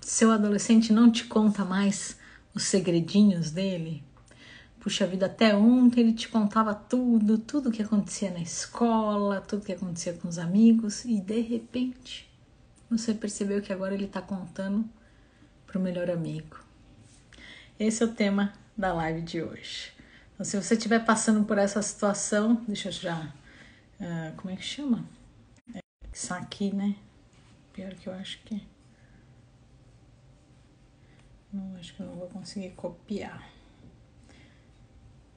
Seu adolescente não te conta mais os segredinhos dele? Puxa vida, até ontem ele te contava tudo que acontecia na escola, tudo que acontecia com os amigos, e de repente você percebeu que agora ele está contando pro melhor amigo. Esse é o tema da live de hoje. Então, se você estiver passando por essa situação, deixa eu já... como é que chama? Isso aqui, né? Pior que eu acho que... Não, acho que eu não vou conseguir copiar.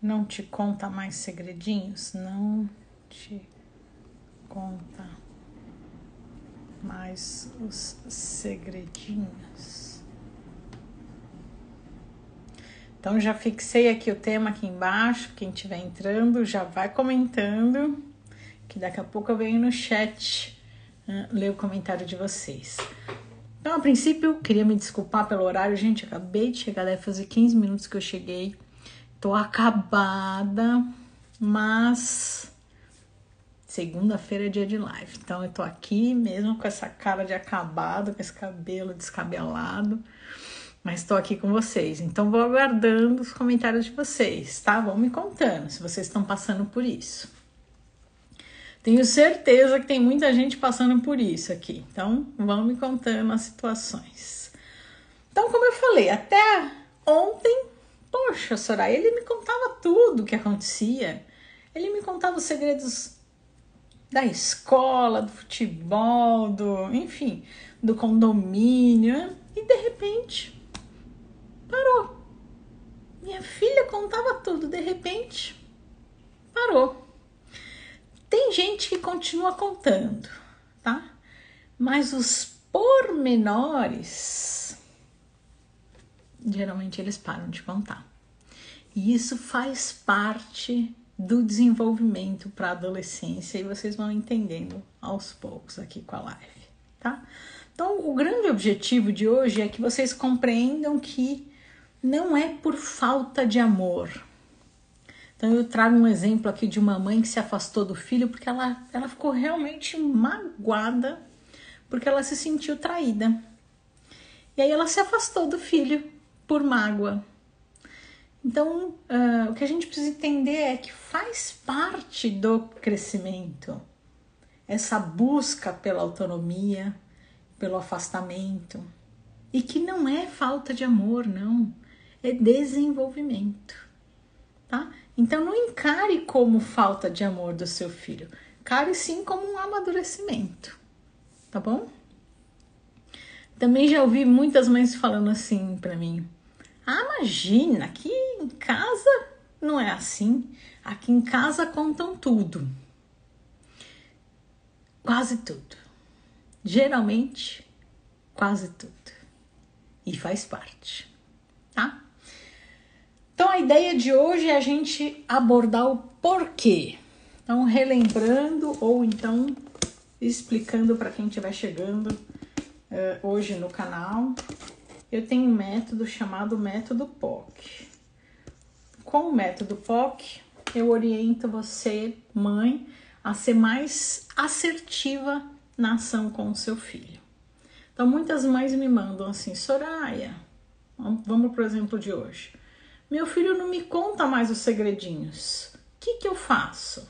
Não te conta mais segredinhos? Não te conta mais os segredinhos. Então já fixei aqui o tema aqui embaixo. Quem estiver entrando já vai comentando, que daqui a pouco eu venho no chat ler o comentário de vocês. Então, a princípio, queria me desculpar pelo horário. Gente, acabei de chegar, deve fazer 15 minutos que eu cheguei. Tô acabada, mas segunda-feira é dia de live. Então eu tô aqui mesmo com essa cara de acabado, com esse cabelo descabelado, mas tô aqui com vocês. Então vou aguardando os comentários de vocês, tá? Vão me contando se vocês estão passando por isso. Tenho certeza que tem muita gente passando por isso aqui. Então vão me contando as situações. Então, como eu falei, até ontem... Poxa, Soraya, ele me contava tudo o que acontecia. Ele me contava os segredos da escola, do futebol, enfim, do condomínio. E de repente, parou. Minha filha contava tudo, de repente, parou. Tem gente que continua contando, tá? Mas os pormenores... geralmente eles param de contar. E isso faz parte do desenvolvimento para a adolescência e vocês vão entendendo aos poucos aqui com a live, tá? Então, o grande objetivo de hoje é que vocês compreendam que não é por falta de amor. Então, eu trago um exemplo aqui de uma mãe que se afastou do filho porque ela ficou realmente magoada porque ela se sentiu traída. E aí ela se afastou do filho por mágoa. Então, o que a gente precisa entender é que faz parte do crescimento essa busca pela autonomia, pelo afastamento, e que não é falta de amor, não, é desenvolvimento, tá? Então, não encare como falta de amor do seu filho, encare sim como um amadurecimento, tá bom? Também já ouvi muitas mães falando assim pra mim: ah, imagina, aqui em casa não é assim. Aqui em casa contam tudo. Quase tudo. Geralmente, quase tudo. E faz parte, tá? Então, a ideia de hoje é a gente abordar o porquê. Então, relembrando ou então explicando para quem estiver chegando hoje no canal. Eu tenho um método chamado método POC. Com o método POC, eu oriento você, mãe, a ser mais assertiva na ação com o seu filho. Então, muitas mães me mandam assim: Soraya, vamos pro exemplo de hoje. Meu filho não me conta mais os segredinhos. O que eu faço?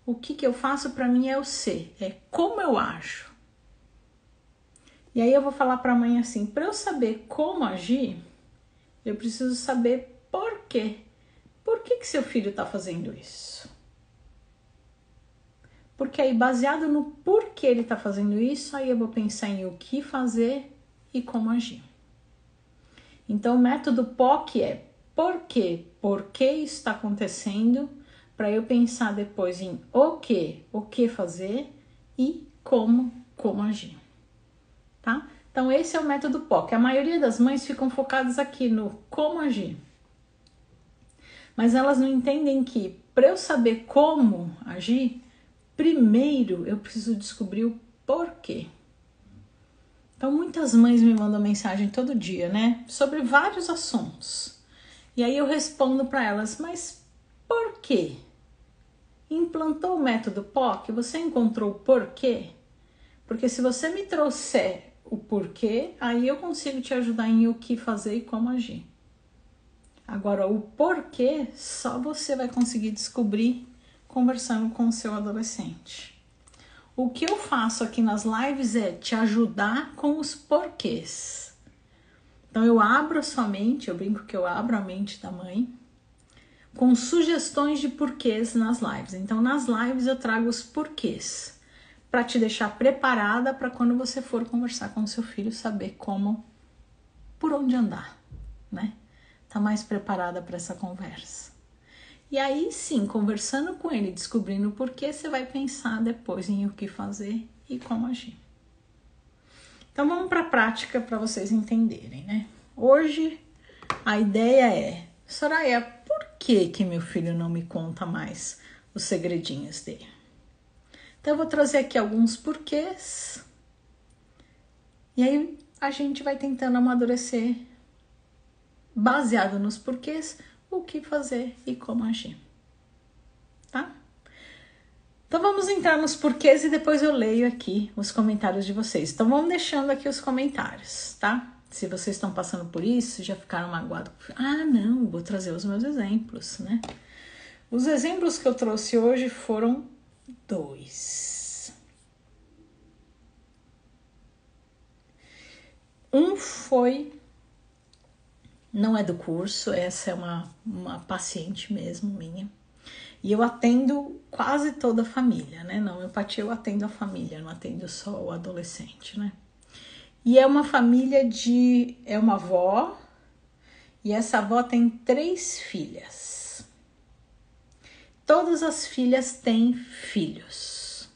O que eu faço para mim é o ser, é como eu ajo. E aí eu vou falar para a mãe assim: para eu saber como agir, eu preciso saber por quê. Por que seu filho está fazendo isso? Porque aí, baseado no porquê ele está fazendo isso, aí eu vou pensar em o que fazer e como agir. Então, o método POC é por quê? Por que isso está acontecendo? Para eu pensar depois em o que fazer e como agir. Tá? Então, esse é o método POC. A maioria das mães ficam focadas aqui no como agir. Mas elas não entendem que, para eu saber como agir, primeiro eu preciso descobrir o porquê. Então, muitas mães me mandam mensagem todo dia, né? Sobre vários assuntos. E aí eu respondo para elas: mas por quê? Implantou o método POC? Você encontrou o porquê? Porque se você me trouxer o porquê, aí eu consigo te ajudar em o que fazer e como agir. Agora, o porquê só você vai conseguir descobrir conversando com o seu adolescente. O que eu faço aqui nas lives é te ajudar com os porquês. Então eu abro a sua mente, eu brinco que eu abro a mente da mãe, com sugestões de porquês nas lives. Então nas lives eu trago os porquês, para te deixar preparada para quando você for conversar com o seu filho, saber como, por onde andar, né? Tá mais preparada para essa conversa. E aí sim, conversando com ele, descobrindo o porquê, você vai pensar depois em o que fazer e como agir. Então vamos para a prática para vocês entenderem, né? Hoje a ideia é, Soraya, por que meu filho não me conta mais os segredinhos dele? Então eu vou trazer aqui alguns porquês e aí a gente vai tentando amadurecer, baseado nos porquês, o que fazer e como agir, tá? Então vamos entrar nos porquês e depois eu leio aqui os comentários de vocês. Então vamos deixando aqui os comentários, tá? Se vocês estão passando por isso, já ficaram magoados. Ah, não, vou trazer os meus exemplos, né? Os exemplos que eu trouxe hoje foram 2. Um foi, não é do curso, essa é uma paciente mesmo minha. E eu atendo quase toda a família, né? Na homeopatia eu atendo a família, não atendo só o adolescente, né? E é uma família é uma avó, e essa avó tem 3 filhas. Todas as filhas têm filhos,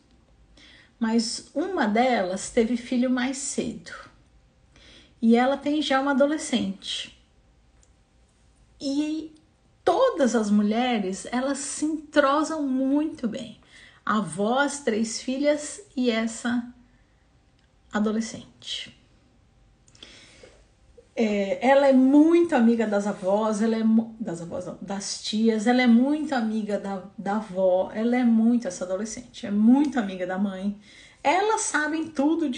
mas uma delas teve filho mais cedo. E ela tem já uma adolescente. E todas as mulheres, elas se entrosam muito bem. A avó, as 3 filhas e essa adolescente. Ela é muito amiga das avós, das tias, ela é muito amiga da avó, ela é muito, essa adolescente, é muito amiga da mãe. Elas sabem tudo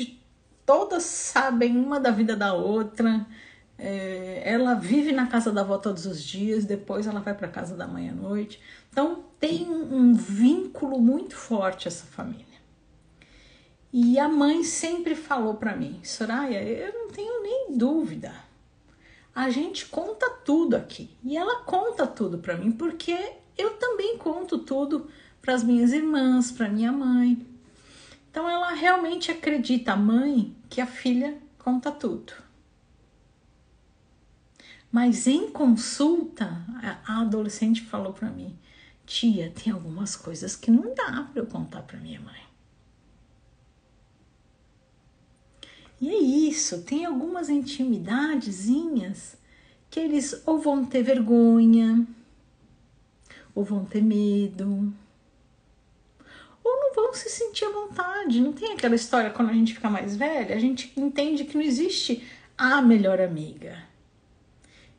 todas sabem uma da vida da outra. Ela vive na casa da avó todos os dias, depois ela vai para casa da mãe à noite. Então tem um vínculo muito forte essa família. E a mãe sempre falou para mim, Soraya, eu não tenho nem dúvida. A gente conta tudo aqui. E ela conta tudo para mim, porque eu também conto tudo para as minhas irmãs, para minha mãe. Então ela realmente acredita, a mãe, que a filha conta tudo. Mas em consulta, a adolescente falou para mim, tia, tem algumas coisas que não dá para eu contar para minha mãe. E é isso, tem algumas intimidadezinhas que eles ou vão ter vergonha, ou vão ter medo, ou não vão se sentir à vontade. Não tem aquela história, quando a gente fica mais velha, a gente entende que não existe a melhor amiga.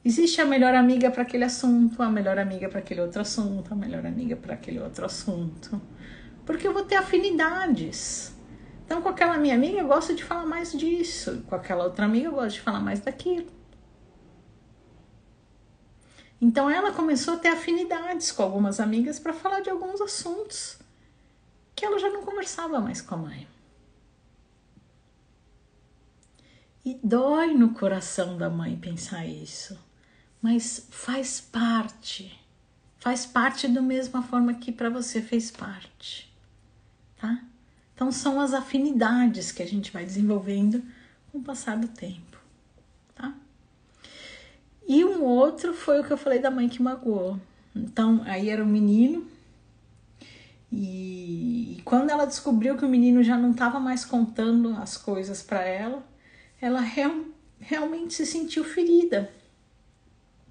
Existe a melhor amiga para aquele assunto, a melhor amiga para aquele outro assunto, a melhor amiga para aquele outro assunto. Porque eu vou ter afinidades. Então, com aquela minha amiga, eu gosto de falar mais disso. Com aquela outra amiga, eu gosto de falar mais daquilo. Então, ela começou a ter afinidades com algumas amigas para falar de alguns assuntos que ela já não conversava mais com a mãe. E dói no coração da mãe pensar isso. Mas faz parte da mesma forma que para você fez parte, tá? Então são as afinidades que a gente vai desenvolvendo com o passar do tempo, tá? E um outro foi o que eu falei da mãe que magoou. Então aí era um menino e quando ela descobriu que o menino já não estava mais contando as coisas para ela realmente se sentiu ferida.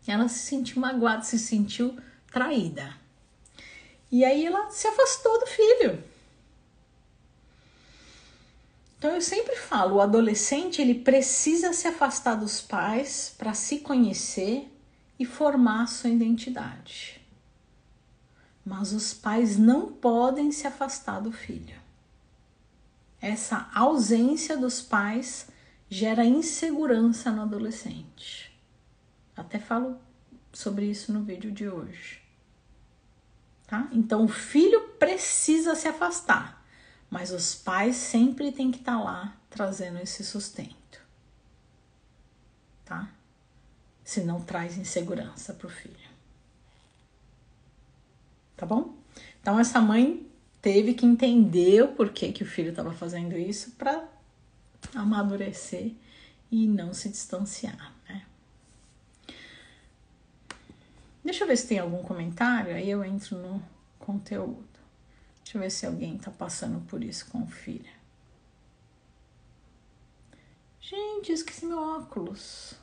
Ela se sentiu magoada, se sentiu traída. E aí ela se afastou do filho. Então eu sempre falo, o adolescente ele precisa se afastar dos pais para se conhecer e formar sua identidade. Mas os pais não podem se afastar do filho. Essa ausência dos pais gera insegurança no adolescente. Até falo sobre isso no vídeo de hoje. Tá? Então, o filho precisa se afastar, mas os pais sempre têm que estar lá trazendo esse sustento. Tá? Senão traz insegurança para o filho. Tá bom? Então, essa mãe teve que entender o porquê que o filho estava fazendo isso para amadurecer e não se distanciar, né? Deixa eu ver se tem algum comentário, aí eu entro no conteúdo. Deixa eu ver se alguém tá passando por isso com o filho. Gente, eu esqueci meu óculos.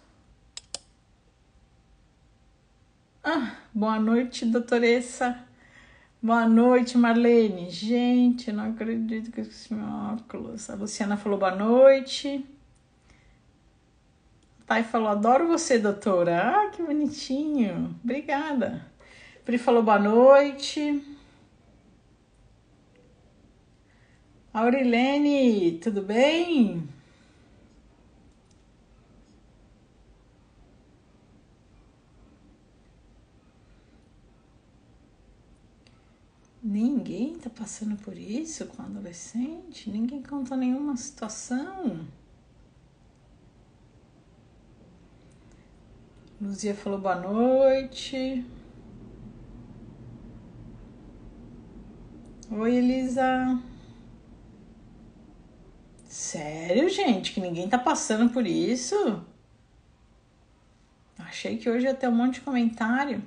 Boa noite, doutoressa. Boa noite, Marlene. Gente, eu não acredito que eu esqueci meu óculos. A Luciana falou boa noite. A Thay falou, adoro você, doutora. Que bonitinho. Obrigada. Pri falou boa noite. Aurilene, tudo bem? Ninguém tá passando por isso com adolescente? Ninguém conta nenhuma situação? Luzia falou boa noite. Oi, Elisa. Sério, gente, que ninguém tá passando por isso? Achei que hoje ia ter um monte de comentário.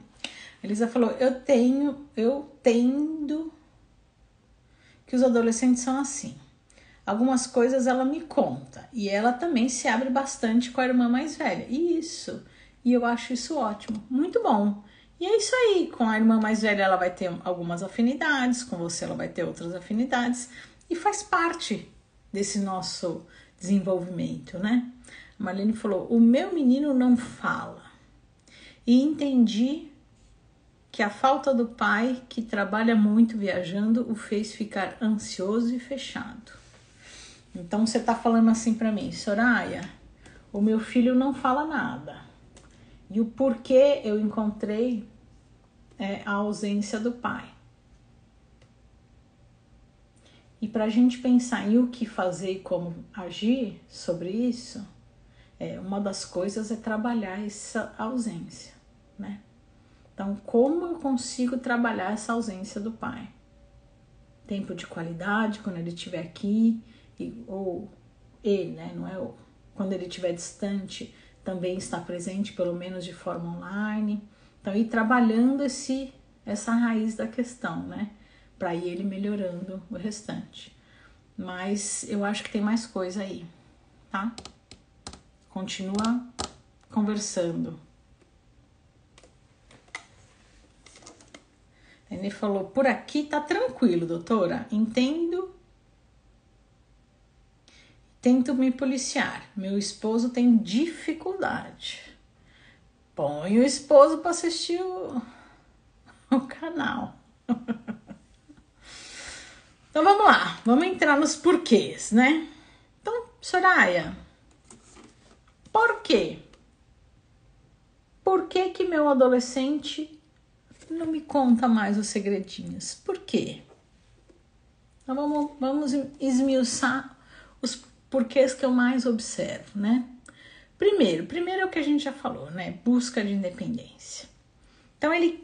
Elisa falou, eu tendo que os adolescentes são assim. Algumas coisas ela me conta e ela também se abre bastante com a irmã mais velha. Isso, e eu acho isso ótimo, muito bom. E é isso aí, com a irmã mais velha ela vai ter algumas afinidades, com você ela vai ter outras afinidades e faz parte desse nosso desenvolvimento, né? A Marlene falou, o meu menino não fala e entendi que a falta do pai, que trabalha muito viajando, o fez ficar ansioso e fechado. Então, você tá falando assim pra mim, Soraya, o meu filho não fala nada. E o porquê eu encontrei é a ausência do pai. E pra gente pensar em o que fazer e como agir sobre isso, uma das coisas é trabalhar essa ausência, né? Então, como eu consigo trabalhar essa ausência do pai? Tempo de qualidade, quando ele estiver aqui, né? Não é o. Quando ele estiver distante, também está presente, pelo menos de forma online. Então, ir trabalhando essa raiz da questão, né? Para ir ele melhorando o restante. Mas eu acho que tem mais coisa aí, tá? Continua conversando. Ele falou, por aqui tá tranquilo, doutora. Entendo. Tento me policiar. Meu esposo tem dificuldade. Põe o esposo para assistir o canal. Então vamos lá. Vamos entrar nos porquês, né? Então, Soraya, por quê? Por que que meu adolescente não me conta mais os segredinhos? Por quê? Então vamos esmiuçar os porquês que eu mais observo, né? Primeiro é o que a gente já falou, né? Busca de independência. Então ele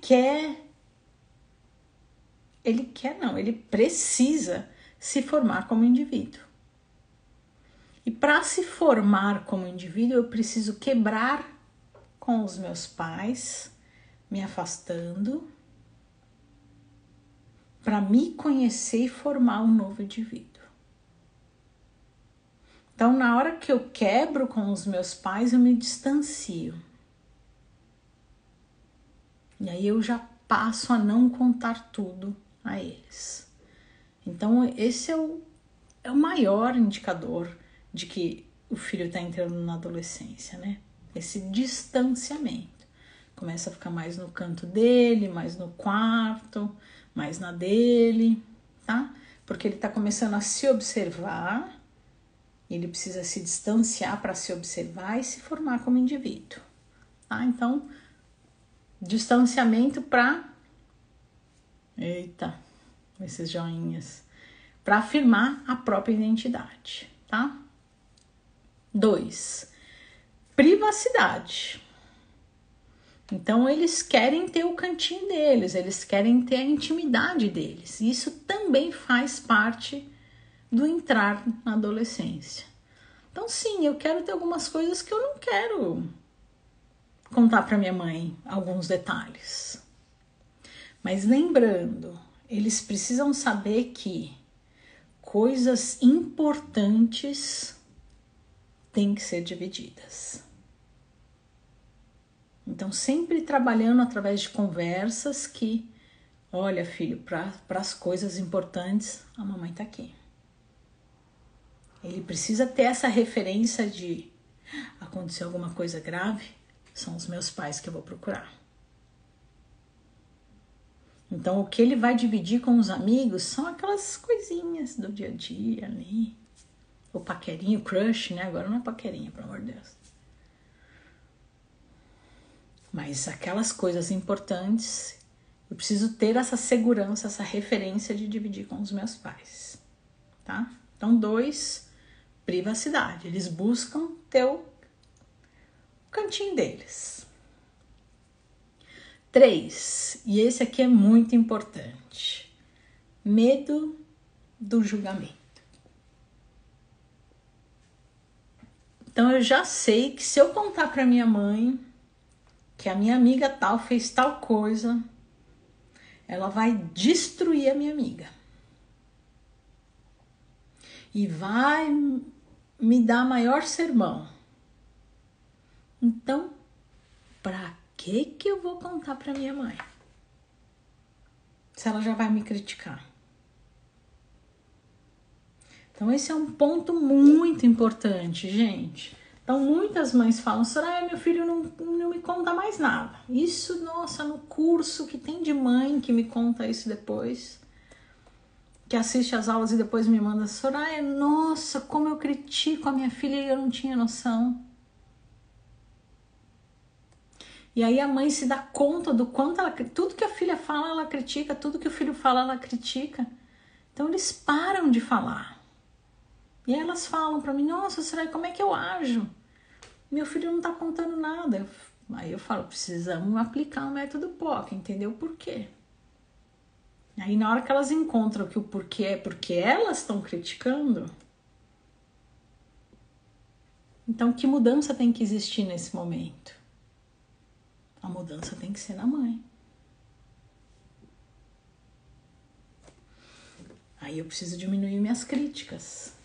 precisa se formar como indivíduo. E para se formar como indivíduo, eu preciso quebrar com os meus pais, me afastando, para me conhecer e formar um novo indivíduo. Então, na hora que eu quebro com os meus pais, eu me distancio. E aí eu já passo a não contar tudo a eles. Então, esse é o maior indicador de que o filho está entrando na adolescência, né? Esse distanciamento. Começa a ficar mais no canto dele, mais no quarto, mais na dele, tá? Porque ele tá começando a se observar Ele precisa se distanciar para se observar e se formar como indivíduo. Tá? Então, distanciamento para... Eita, esses joinhas. Para afirmar a própria identidade, tá? 2. Privacidade. Então, eles querem ter o cantinho deles, eles querem ter a intimidade deles. Isso também faz parte do entrar na adolescência. Então, sim, eu quero ter algumas coisas que eu não quero contar para minha mãe, alguns detalhes. Mas lembrando, eles precisam saber que coisas importantes têm que ser divididas. Então, sempre trabalhando através de conversas que, olha, filho, para as coisas importantes, a mamãe tá aqui. Ele precisa ter essa referência de aconteceu alguma coisa grave, são os meus pais que eu vou procurar. Então, o que ele vai dividir com os amigos são aquelas coisinhas do dia a dia ali. O paquerinho, o crush, né? Agora não é paquerinha, pelo amor de Deus. Mas aquelas coisas importantes, eu preciso ter essa segurança, essa referência de dividir com os meus pais, tá? Então, 2, privacidade. Eles buscam ter o cantinho deles. 3, e esse aqui é muito importante, medo do julgamento. Então, eu já sei que se eu contar para minha mãe que a minha amiga tal fez tal coisa, ela vai destruir a minha amiga. E vai me dar maior sermão. Então, pra que eu vou contar pra minha mãe? Se ela já vai me criticar. Então, esse é um ponto muito importante, gente. Então, muitas mães falam, Soraya, meu filho não me conta mais nada. Isso, nossa, no curso que tem de mãe que me conta isso depois, que assiste as aulas e depois me manda, Soraya, nossa, como eu critico a minha filha e eu não tinha noção. E aí a mãe se dá conta do quanto ela... Tudo que a filha fala, ela critica. Tudo que o filho fala, ela critica. Então, eles param de falar. E aí elas falam pra mim, nossa, Soraya, como é que eu ajo? Meu filho não tá contando nada. Aí eu falo, precisamos aplicar o método POC, entendeu por quê? Aí na hora que elas encontram que o porquê é porque elas estão criticando, então que mudança tem que existir nesse momento? A mudança tem que ser na mãe. Aí eu preciso diminuir minhas críticas.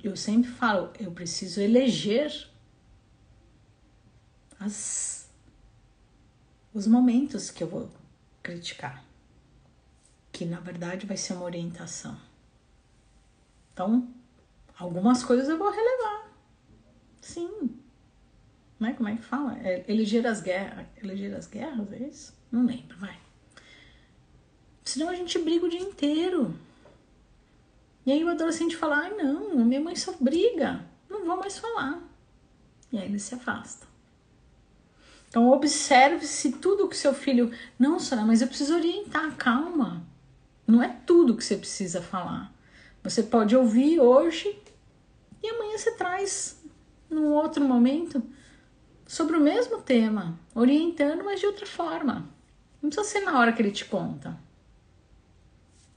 Eu sempre falo, eu preciso eleger os momentos que eu vou criticar, que na verdade vai ser uma orientação. Então, algumas coisas eu vou relevar, sim. Né? Como é que fala? Eleger as guerras, é isso? Não lembro, vai. Senão a gente briga o dia inteiro. E aí o adolescente fala, ai não, minha mãe só briga, não vou mais falar. E aí ele se afasta. Então observe se tudo que seu filho... Não, Soraya, mas eu preciso orientar, calma. Não é tudo que você precisa falar. Você pode ouvir hoje e amanhã você traz, num outro momento, sobre o mesmo tema, orientando, mas de outra forma. Não precisa ser na hora que ele te conta.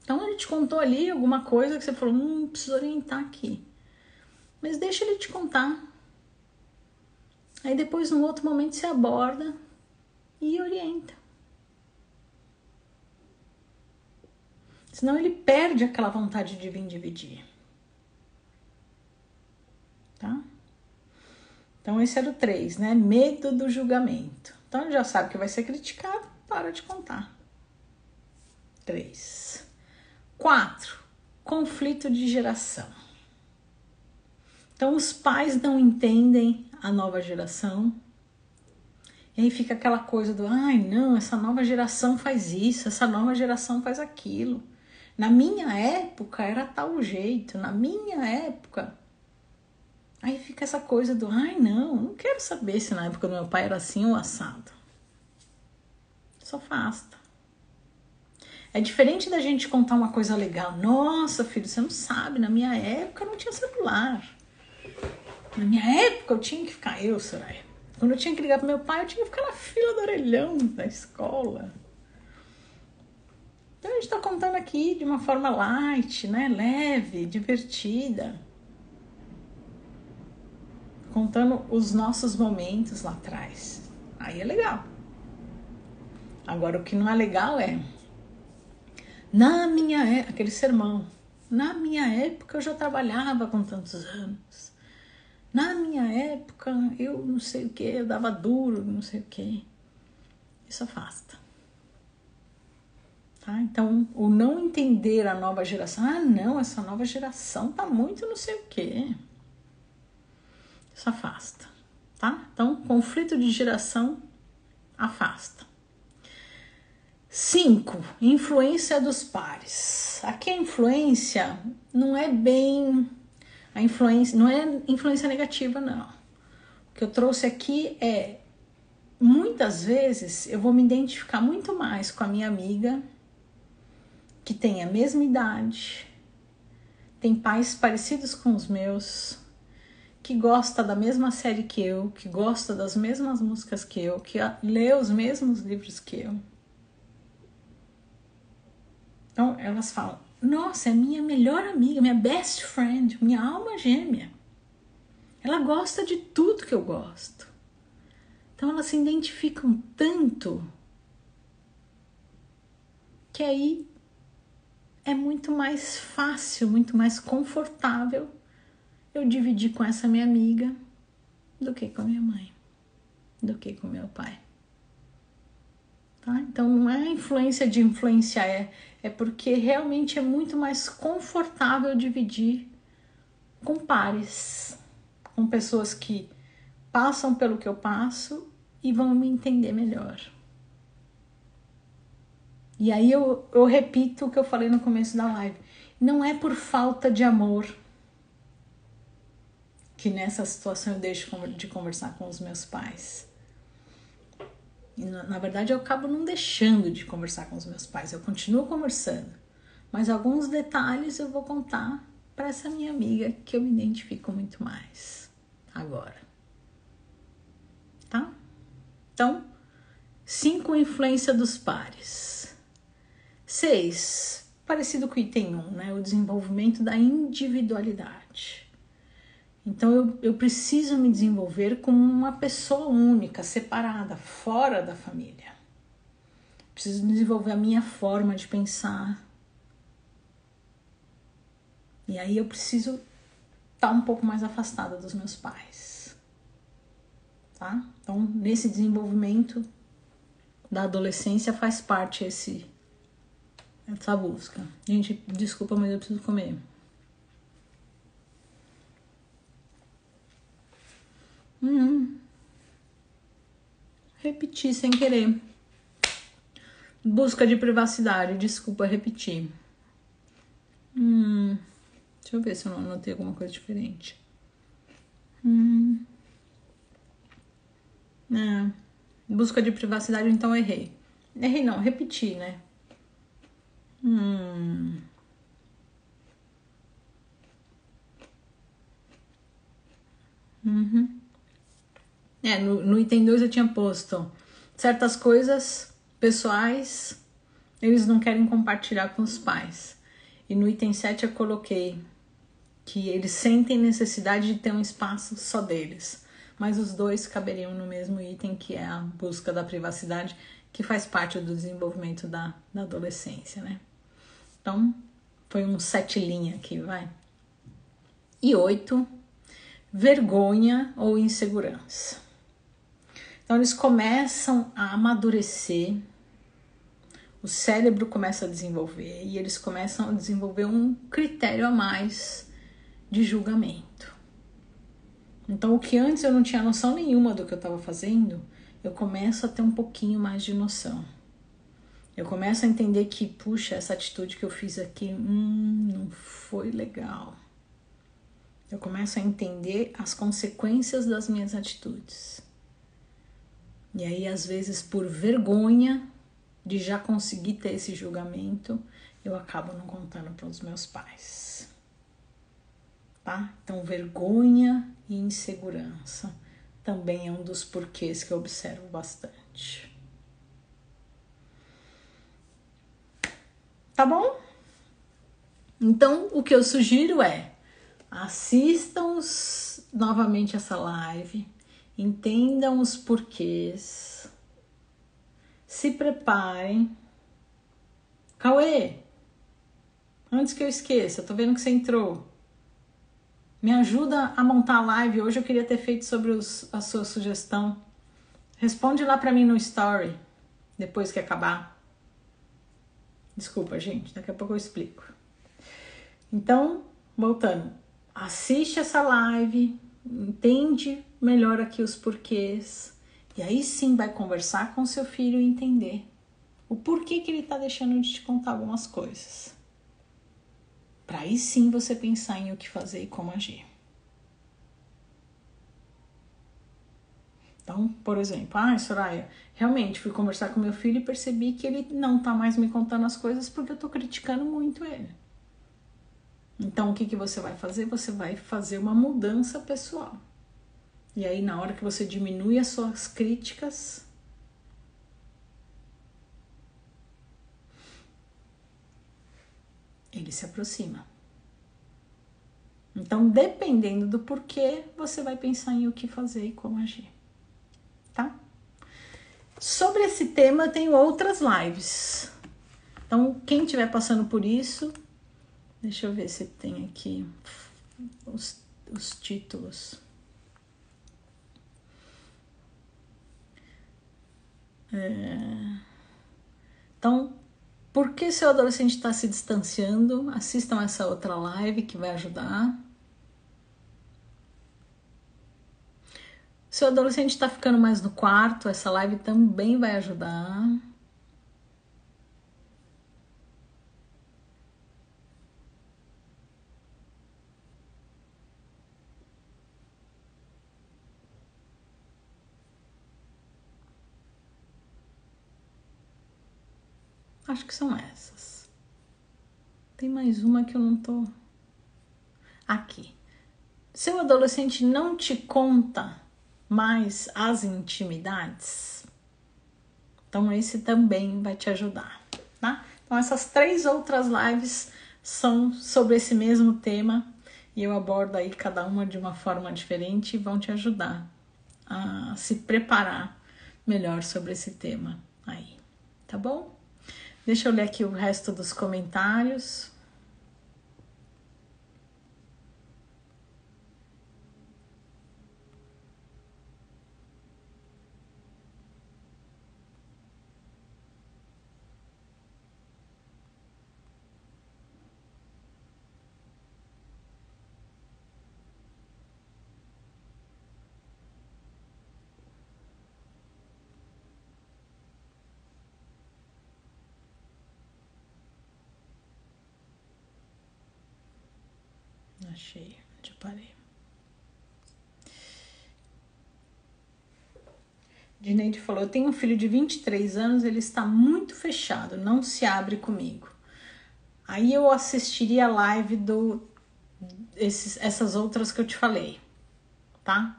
Então, ele te contou ali alguma coisa que você falou, preciso orientar aqui. Mas deixa ele te contar. Aí depois, num outro momento, você aborda e orienta. Senão ele perde aquela vontade de vir dividir. Tá? Então, esse era o 3, né? Medo do julgamento. Então, ele já sabe que vai ser criticado, para de contar. 3. 4. Conflito de geração. Então, os pais não entendem a nova geração. E aí fica aquela coisa do, ai não, essa nova geração faz isso, essa nova geração faz aquilo. Na minha época era tal jeito, na minha época. Aí fica essa coisa do, ai não quero saber se na época do meu pai era assim ou assado. Isso afasta. É diferente da gente contar uma coisa legal. Nossa, filho, você não sabe, na minha época não tinha celular. Na minha época eu tinha que ficar, Soraya. Quando eu tinha que ligar pro meu pai, eu tinha que ficar na fila do orelhão da escola. Então a gente tá contando aqui de uma forma light, né? Leve, divertida. Contando os nossos momentos lá atrás. Aí é legal. Agora o que não é legal é... Na minha época, aquele sermão. Na minha época eu já trabalhava com tantos anos. Na minha época eu não sei o que, eu dava duro, não sei o que. Isso afasta. Tá? Então, o não entender a nova geração. Ah, não, essa nova geração tá muito não sei o que. Isso afasta. Tá? Então, conflito de geração afasta. 5. Influência dos pares. Aqui a influência não é bem... A influência não é influência negativa, não. O que eu trouxe aqui é... Muitas vezes eu vou me identificar muito mais com a minha amiga, que tem a mesma idade, tem pais parecidos com os meus, que gosta da mesma série que eu, que gosta das mesmas músicas que eu, que lê os mesmos livros que eu. Então, elas falam, nossa, é minha melhor amiga, minha best friend, minha alma gêmea. Ela gosta de tudo que eu gosto. Então, elas se identificam tanto que aí é muito mais fácil, muito mais confortável eu dividir com essa minha amiga do que com a minha mãe, do que com meu pai. Tá? Então, não é influência de influenciar, é porque realmente é muito mais confortável dividir com pares, com pessoas que passam pelo que eu passo e vão me entender melhor. E aí eu repito o que eu falei no começo da live. Não é por falta de amor que nessa situação eu deixo de conversar com os meus pais. E, na verdade, eu acabo não deixando de conversar com os meus pais. Eu continuo conversando. Mas alguns detalhes eu vou contar para essa minha amiga que eu me identifico muito mais agora. Tá? Então, 5, influência dos pares. 6, parecido com o item 1, né? O desenvolvimento da individualidade. Então, eu preciso me desenvolver como uma pessoa única, separada, fora da família. Preciso desenvolver a minha forma de pensar. E aí eu preciso estar um pouco mais afastada dos meus pais. Tá? Então, nesse desenvolvimento da adolescência faz parte essa busca. Gente, desculpa, mas eu preciso comer. Repeti sem querer. Busca de privacidade, desculpa repetir. Deixa eu ver se eu não anotei alguma coisa diferente. Busca de privacidade, então eu errei. Errei não, repeti, né? No item 2 eu tinha posto certas coisas pessoais, eles não querem compartilhar com os pais. E no item 7 eu coloquei que eles sentem necessidade de ter um espaço só deles. Mas os dois caberiam no mesmo item, que é a busca da privacidade, que faz parte do desenvolvimento da adolescência, né? Então, foi um 7 linha aqui, vai. E 8, vergonha ou insegurança. Então, eles começam a amadurecer, o cérebro começa a desenvolver e eles começam a desenvolver um critério a mais de julgamento. Então, o que antes eu não tinha noção nenhuma do que eu estava fazendo, eu começo a ter um pouquinho mais de noção. Eu começo a entender que, puxa, essa atitude que eu fiz aqui, não foi legal. Eu começo a entender as consequências das minhas atitudes. E aí, às vezes, por vergonha de já conseguir ter esse julgamento, eu acabo não contando para os meus pais. Tá? Então, vergonha e insegurança também é um dos porquês que eu observo bastante. Tá bom? Então, o que eu sugiro é assistam novamente essa live, entendam os porquês, se preparem. Cauê, antes que eu esqueça, eu tô vendo que você entrou. Me ajuda a montar a live. Hoje eu queria ter feito sobre a sua sugestão. Responde lá pra mim no story, depois que acabar. Desculpa, gente, daqui a pouco eu explico. Então, voltando. Assiste essa live, entende melhor aqui os porquês. E aí sim vai conversar com seu filho e entender o porquê que ele tá deixando de te contar algumas coisas. Para aí sim você pensar em o que fazer e como agir. Então, por exemplo, Soraya, realmente fui conversar com meu filho e percebi que ele não tá mais me contando as coisas porque eu tô criticando muito ele. Então, o que você vai fazer? Você vai fazer uma mudança pessoal. E aí, na hora que você diminui as suas críticas, ele se aproxima. Então, dependendo do porquê, você vai pensar em o que fazer e como agir, tá? Sobre esse tema, eu tenho outras lives. Então, quem estiver passando por isso, deixa eu ver se tem aqui os títulos. Então, por que seu adolescente está se distanciando? Assistam essa outra live que vai ajudar. Seu adolescente está ficando mais no quarto, essa live também vai ajudar. Acho que são essas. Tem mais uma que eu não tô... Aqui. Seu adolescente não te conta mais as intimidades? Então esse também vai te ajudar, tá? Então essas 3 outras lives são sobre esse mesmo tema e eu abordo aí cada uma de uma forma diferente e vão te ajudar a se preparar melhor sobre esse tema aí, tá bom? Deixa eu ler aqui o resto dos comentários. Achei, onde eu parei. Dineide falou, eu tenho um filho de 23 anos, ele está muito fechado, não se abre comigo. Aí eu assistiria a live essas outras que eu te falei, tá?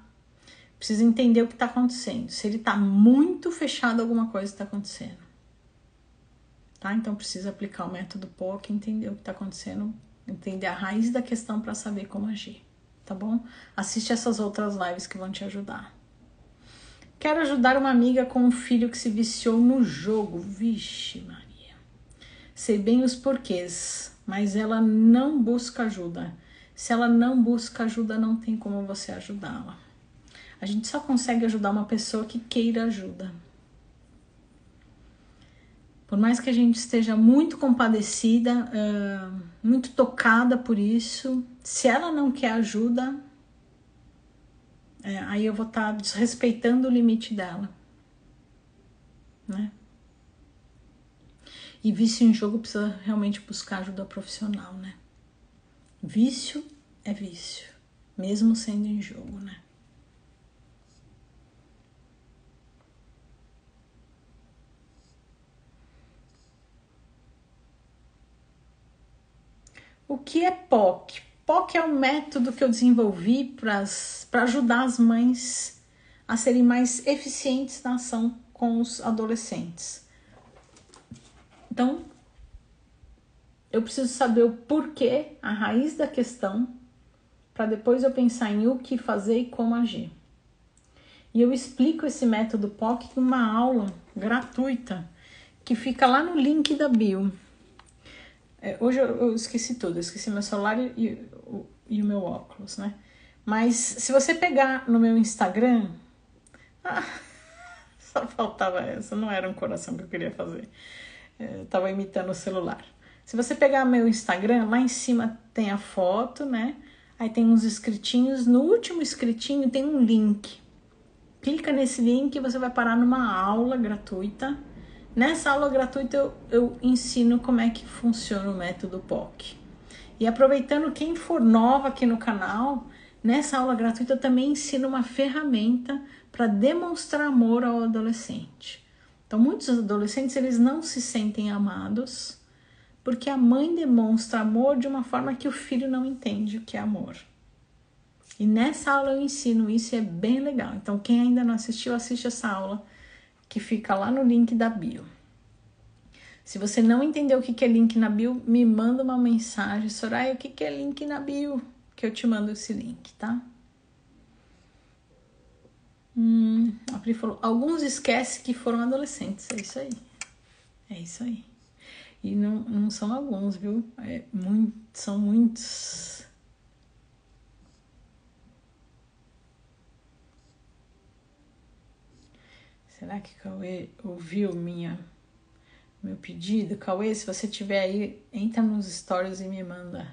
Precisa entender o que está acontecendo. Se ele está muito fechado, alguma coisa está acontecendo. Tá? Então precisa aplicar o método POC, entender o que está acontecendo, entender a raiz da questão para saber como agir, tá bom? Assiste essas outras lives que vão te ajudar. Quero ajudar uma amiga com um filho que se viciou no jogo. Vixe Maria. Sei bem os porquês, mas ela não busca ajuda. Se ela não busca ajuda, não tem como você ajudá-la. A gente só consegue ajudar uma pessoa que queira ajuda. Por mais que a gente esteja muito compadecida, muito tocada por isso, se ela não quer ajuda, aí eu vou estar desrespeitando o limite dela, né? E vício em jogo precisa realmente buscar ajuda profissional, né? Vício é vício, mesmo sendo em jogo, né? O que é POC? POC é um método que eu desenvolvi para ajudar as mães a serem mais eficientes na ação com os adolescentes. Então, eu preciso saber o porquê, a raiz da questão, para depois eu pensar em o que fazer e como agir. E eu explico esse método POC em uma aula gratuita que fica lá no link da bio. Hoje eu esqueci tudo, eu esqueci meu celular e o meu óculos, né? Mas se você pegar no meu Instagram... só faltava essa, não era um coração que eu queria fazer. Eu tava imitando o celular. Se você pegar meu Instagram, lá em cima tem a foto, né? Aí tem uns escritinhos, no último escritinho tem um link. Clica nesse link e você vai parar numa aula gratuita. Nessa aula gratuita eu ensino como é que funciona o método POC. E aproveitando, quem for nova aqui no canal, nessa aula gratuita eu também ensino uma ferramenta para demonstrar amor ao adolescente. Então, muitos adolescentes, eles não se sentem amados porque a mãe demonstra amor de uma forma que o filho não entende o que é amor. E nessa aula eu ensino isso e é bem legal. Então, quem ainda não assistiu, assiste essa aula que fica lá no link da bio. Se você não entendeu o que é link na bio, me manda uma mensagem. Soraya, o que é link na bio? Que eu te mando esse link, tá? A Pri falou, alguns esquecem que foram adolescentes. É isso aí. É isso aí. E não são alguns, viu? São muitos. Será que Cauê ouviu meu pedido? Cauê, se você tiver aí, entra nos stories e me manda.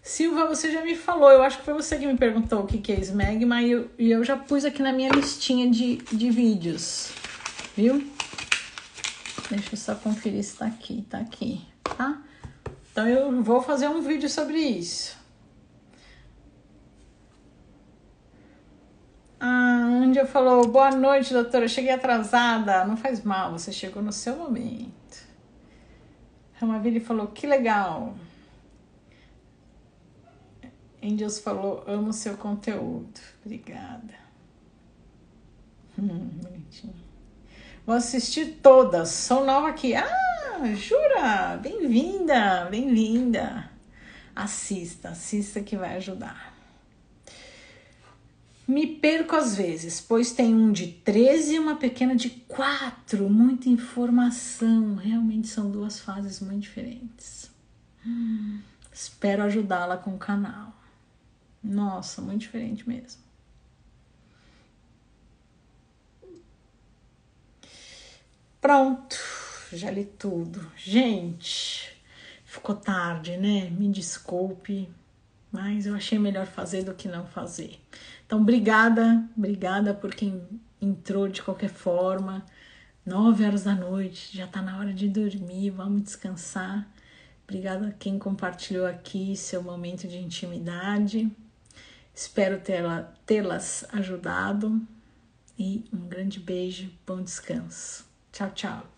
Silva, você já me falou, eu acho que foi você que me perguntou o que é Smegma e eu já pus aqui na minha listinha de vídeos, viu? Deixa eu só conferir se tá aqui, tá? Então eu vou fazer um vídeo sobre isso. A Índia falou, boa noite, doutora, eu cheguei atrasada. Não faz mal, você chegou no seu momento. Ramaville falou, que legal. Angels falou, amo seu conteúdo. Obrigada. Bonitinho. Vou assistir todas, sou nova aqui. Ah, jura? Bem-vinda, bem-vinda. Assista que vai ajudar. Me perco às vezes, pois tem um de 13 e uma pequena de 4. Muita informação. Realmente são duas fases muito diferentes. Espero ajudá-la com o canal. Nossa, muito diferente mesmo. Pronto, já li tudo. Gente, ficou tarde, né? Me desculpe, mas eu achei melhor fazer do que não fazer. Então, obrigada por quem entrou de qualquer forma. 9 horas da noite, já tá na hora de dormir, vamos descansar. Obrigada a quem compartilhou aqui seu momento de intimidade. Espero tê-las ajudado. E um grande beijo, bom descanso. Tchau, tchau.